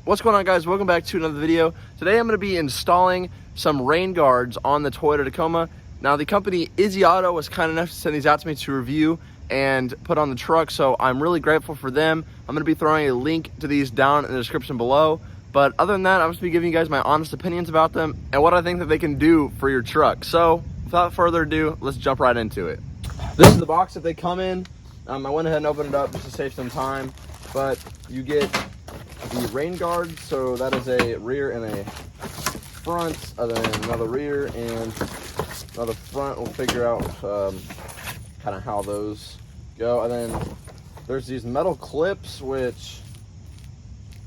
What's going on, guys? Welcome back to another video. Today I'm going to be installing some rain guards on the Toyota Tacoma. Now, the company Izzy Auto was kind enough to send these out to me to review and put on the truck, so I'm really grateful for them. I'm going to be throwing a link to these down in the description below. But other than that, I'm just going to be giving you guys my honest opinions about them and what I think that they can do for your truck. So without further ado, let's jump right into it. This is the box that they come in. I went ahead and opened it up just to save some time, but you get the rain guard, so that is a rear and a front, and then another rear and another front. We'll figure out kind of how those go. And then there's these metal clips, which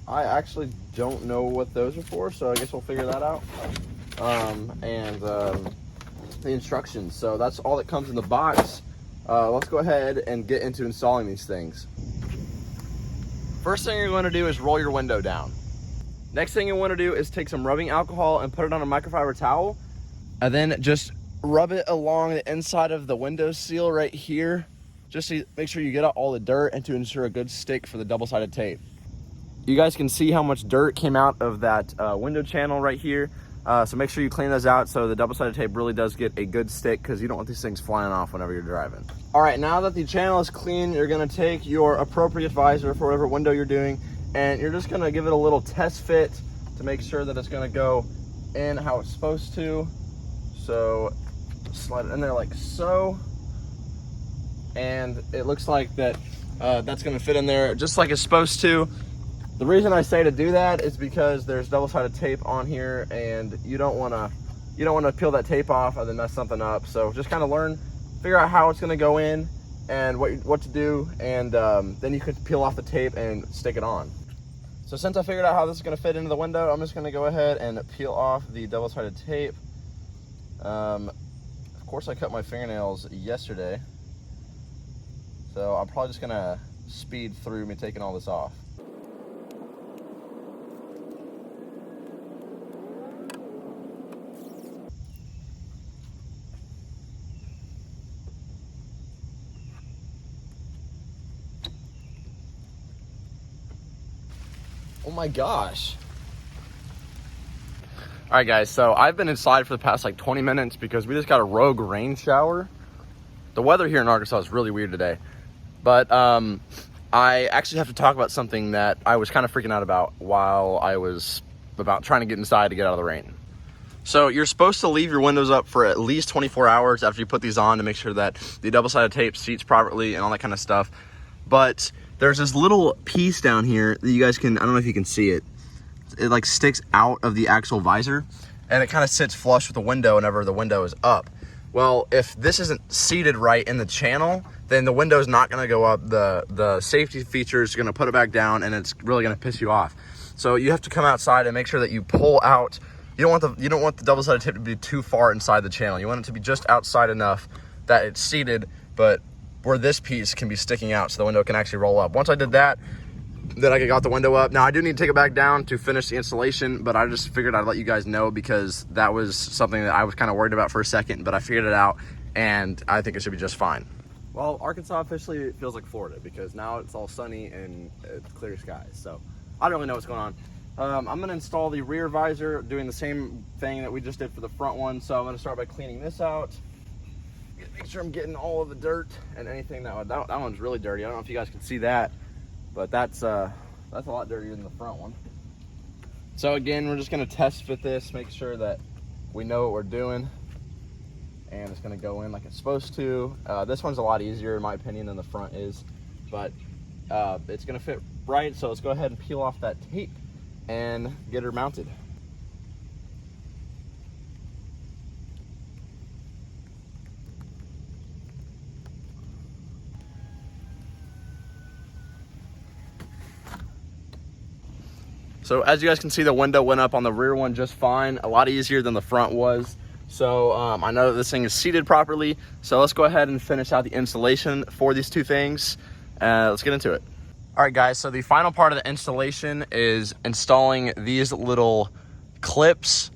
I actually don't know what those are for, so I guess we'll figure that out. And the instructions, so that's all that comes in the box. Let's go ahead and get into installing these things. First thing you're going to do is roll your window down. Next thing you want to do is take some rubbing alcohol and put it on a microfiber towel, and then just rub it along the inside of the window seal right here, just to make sure you get out all the dirt and to ensure a good stick for the double-sided tape. You guys can see how much dirt came out of that window channel right here. So make sure you clean those out so the double-sided tape really does get a good stick, because you don't want these things flying off whenever you're driving. All right, now that the channel is clean, you're gonna take your appropriate visor for whatever window you're doing, and you're just gonna give it a little test fit to make sure that it's gonna go in how it's supposed to. So slide it in there like so. And it looks like that that's gonna fit in there just like it's supposed to. The reason I say to do that is because there's double-sided tape on here, and you don't want to peel that tape off and then mess something up. So just kind of figure out how it's going to go in and what to do, and then you can peel off the tape and stick it on. So since I figured out how this is going to fit into the window, I'm just going to go ahead and peel off the double-sided tape. Of course, I cut my fingernails yesterday, so I'm probably just going to speed through me taking all this off. Oh my gosh. All right, guys, so I've been inside for the past like 20 minutes because we just got a rogue rain shower. The weather here in Arkansas is really weird today. But I actually have to talk about something that I was kind of freaking out about while I was trying to get inside to get out of the rain. So you're supposed to leave your windows up for at least 24 hours after you put these on to make sure that the double-sided tape seats properly and all that kind of stuff. But there's this little piece down here that you guys can, I don't know if you can see it. It like sticks out of the actual visor, and it kind of sits flush with the window whenever the window is up. Well, if this isn't seated right in the channel, then the window is not going to go up. The safety features are going to put it back down, and it's really going to piss you off. So you have to come outside and make sure that you pull out. You don't want the double-sided tape to be too far inside the channel. You want it to be just outside enough that it's seated, but where this piece can be sticking out so the window can actually roll up. Once I did that, then I got the window up. Now I do need to take it back down to finish the installation, but I just figured I'd let you guys know because that was something that I was kind of worried about for a second, but I figured it out and I think it should be just fine. Well, Arkansas officially feels like Florida because now it's all sunny and it's clear skies. So I don't really know what's going on. I'm gonna install the rear visor, doing the same thing that we just did for the front one. So I'm gonna start by cleaning this out. Make sure I'm getting all of the dirt and anything that one's really dirty. I don't know if you guys can see that, but that's a lot dirtier than the front one. So again, we're just gonna test fit this, make sure that we know what we're doing, and it's gonna go in like it's supposed to. This one's a lot easier in my opinion than the front is, but it's gonna fit right. So let's go ahead and peel off that tape and get her mounted. So as you guys can see, the window went up on the rear one just fine, a lot easier than the front was. So I know that this thing is seated properly. So let's go ahead and finish out the installation for these two things. Let's get into it. All right, guys, so the final part of the installation is installing these little clips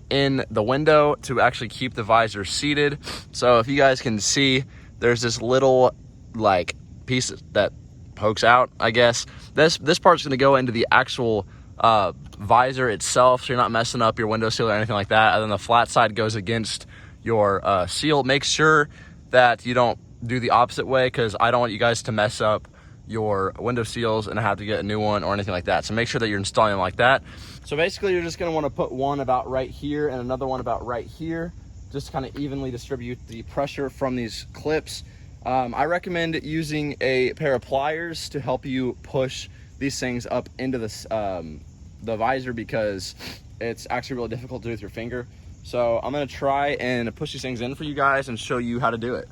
in the window to actually keep the visor seated. So if you guys can see, there's this little like piece that pokes out, I guess. This part's gonna go into the actual visor itself, so you're not messing up your window seal or anything like that. And then the flat side goes against your seal. Make sure that you don't do the opposite way, because I don't want you guys to mess up your window seals and have to get a new one or anything like that. So make sure that you're installing them like that. So basically you're just going to want to put one about right here and another one about right here, just to kind of evenly distribute the pressure from these clips. I recommend using a pair of pliers to help you push these things up into this, the visor, because it's actually really difficult to do with your finger. So I'm going to try and push these things in for you guys and show you how to do it.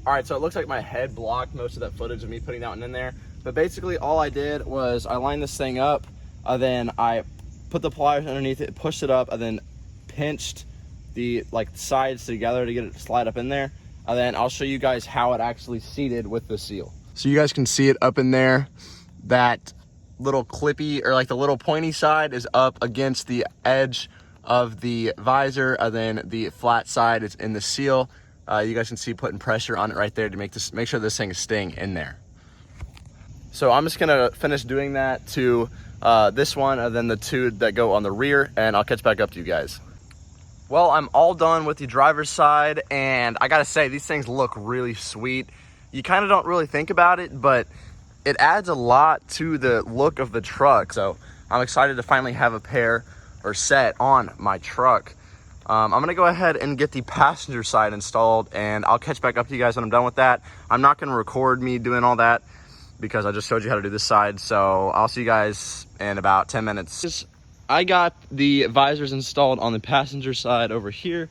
All right, so it looks like my head blocked most of that footage of me putting that one in there. But basically all I did was I lined this thing up, then I put the pliers underneath it, pushed it up, and then pinched the sides together to get it to slide up in there. And then I'll show you guys how it actually seated with the seal. So you guys can see it up in there. That little clippy, or like the little pointy side, is up against the edge of the visor, and then the flat side is in the seal. You guys can see putting pressure on it right there to make sure this thing is staying in there. So I'm just gonna finish doing that to this one, and then the two that go on the rear, and I'll catch back up to you guys. Well, I'm all done with the driver's side, and I gotta say, these things look really sweet. You kind of don't really think about it, but it adds a lot to the look of the truck. So I'm excited to finally have a pair or set on my truck. I'm gonna go ahead and get the passenger side installed, and I'll catch back up to you guys when I'm done with that. I'm not gonna record me doing all that because I just showed you how to do this side. So I'll see you guys in about 10 minutes. I got the visors installed on the passenger side over here,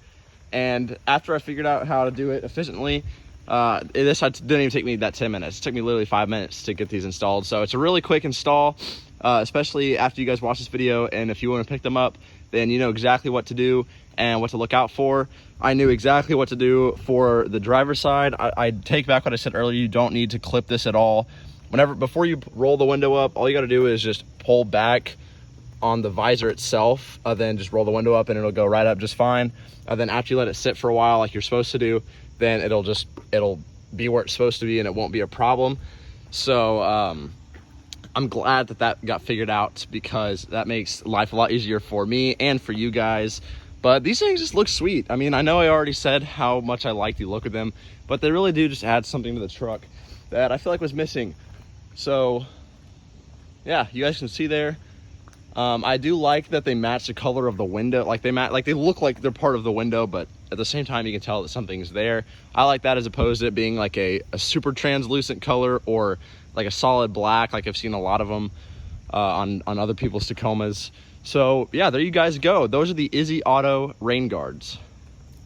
and after I figured out how to do it efficiently, this didn't even take me that 10 minutes. It took me literally 5 minutes to get these installed. So it's a really quick install, especially after you guys watch this video. And if you want to pick them up, then you know exactly what to do and what to look out for. I knew exactly what to do for the driver's side. I take back what I said earlier. You don't need to clip this at all. Before you roll the window up, all you got to do is just pull back on the visor itself, then just roll the window up and it'll go right up just fine. And then after you let it sit for a while like you're supposed to do, then it'll be where it's supposed to be and it won't be a problem. So I'm glad that got figured out, because that makes life a lot easier for me and for you guys. But these things just look sweet. I mean, I know I already said how much I like the look of them, but they really do just add something to the truck that I feel like was missing. So yeah, you guys can see there. I do like that they match the color of the window. They look like they're part of the window, but at the same time you can tell that something's there. I like that, as opposed to it being like a super translucent color or like a solid black, like I've seen a lot of them on other people's Tacomas. So yeah, there you guys go. Those are the Izzy Auto rain guards.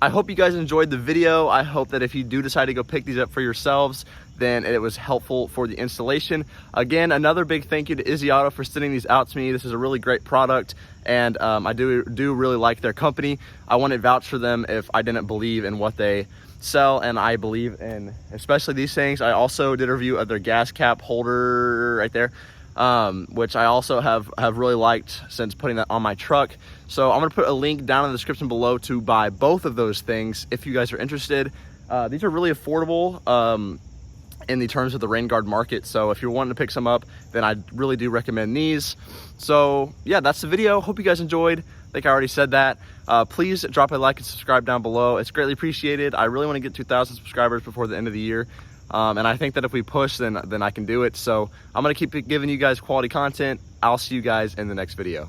I hope you guys enjoyed the video. I hope that if you do decide to go pick these up for yourselves, then it was helpful for the installation. Again, another big thank you to Izzy Auto for sending these out to me. This is a really great product, and I do really like their company. I wouldn't vouch for them if I didn't believe in what they sell, and I believe in especially these things. I also did a review of their gas cap holder right there, which I also have really liked since putting that on my truck. So I'm gonna put a link down in the description below to buy both of those things if you guys are interested. These are really affordable in the terms of the rain guard market. So if you're wanting to pick some up, then I really do recommend these. So yeah, that's the video. Hope you guys enjoyed. I think I already said that. Please drop a like and subscribe down below. It's greatly appreciated. I really want to get 2,000 subscribers before the end of the year. And I think that if we push, then I can do it. So I'm going to keep giving you guys quality content. I'll see you guys in the next video.